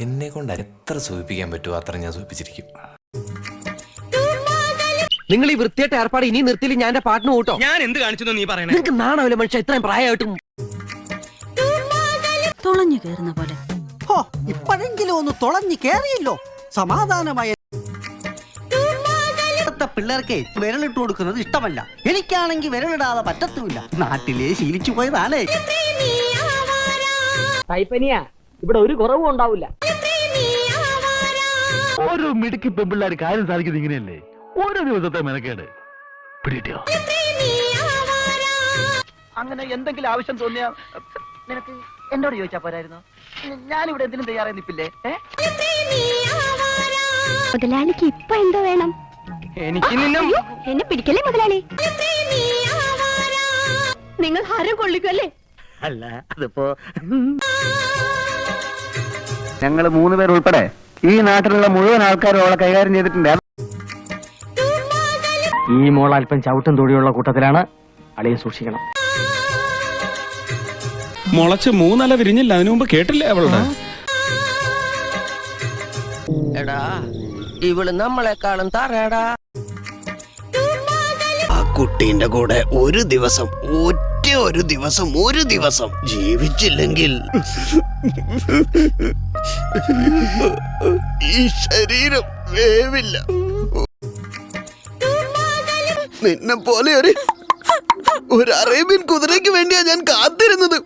എന്നെ കൊണ്ട് എത്ര സൂചിപ്പിക്കാൻ പറ്റുമോ അത്ര ഞാൻ സൂചിപ്പിച്ചിരിക്കും. നിങ്ങൾ ഈ വൃത്തിയായിട്ട് ഏർപ്പാട് ഇനി നിർത്തിയില്ല ഞാൻ എന്റെ പാട്ടിന് കൂട്ടോ. ഞാൻ എന്ത് കാണിച്ചു നീ പറയണേ? നിങ്ങൾക്ക് നാണാവില്ല മനുഷ്യ, ഇത്രയും പ്രായമായിട്ടും തുളഞ്ഞു കേറുന്ന പോലെ. ഇപ്പോഴെങ്കിലും ഒന്ന് തുളഞ്ഞു കേറിയല്ലോ, സമാധാനമായ. പിള്ളേർക്ക് വിരലിട്ട് കൊടുക്കുന്നത് ഇഷ്ടമല്ല. എനിക്കാണെങ്കിൽ വിരലിടാതെ പറ്റത്തുമില്ല. നാട്ടിലെ ശീലിച്ചു പോയതാണേ. കൈപ്പനിയാ, ഇവിടെ ഒരു കുറവും ഉണ്ടാവില്ല. ഓരോ മിടുക്കി പെമ്പിള്ളേർ കാര്യം സാധിക്കുന്നത് ഇങ്ങനെയല്ലേ? ഓരോ ദിവസത്തെ മെനക്കേട് പിടിയോ. അങ്ങനെ എന്തെങ്കിലും ആവശ്യം തോന്നിയാ നിനക്ക് എന്നോട് ചോദിച്ചാ പോരായിരുന്നു? ഞാനിവിടെ എന്തിനും തയ്യാറായി നിൽപ്പില്ലേ? മുതലാളിക്ക് ഇപ്പൊ എന്തോ വേണം? എനിക്ക് നിന്നും എന്നെ പിടിക്കല്ലേ മുതലാളി. നിങ്ങൾ ഹരം കൊള്ളിക്കല്ലേ? അല്ല, അതിപ്പോ ഞങ്ങള് 3 പേർ ഉൾപ്പെടെ ഈ നാട്ടിലുള്ള മുഴുവൻ ആൾക്കാരും അവളെ കൈകാര്യം ചെയ്തിട്ടുണ്ട്. ഈ മോൾ അല്പം ചവിട്ടും തൊഴിയുള്ള കൂട്ടത്തിലാണ്, അളിയെ സൂക്ഷിക്കണം. മുളച്ച് 3 അല വിരിഞ്ഞില്ല, അതിനു മുമ്പ് കേട്ടില്ലേ അവളുടെ? എടാ, ഇവള് നമ്മളെക്കാളും തറയടാ. ആ കുട്ടീന്റെ കൂടെ ഒരു ദിവസം ജീവിച്ചില്ലെങ്കിൽ ഈ ശരീരം വേവില്ല. നിന്നെ പോലെ ഒരു അറേബ്യൻ കുതിരയ്ക്ക് വേണ്ടിയാ ഞാൻ കാത്തിരുന്നത്.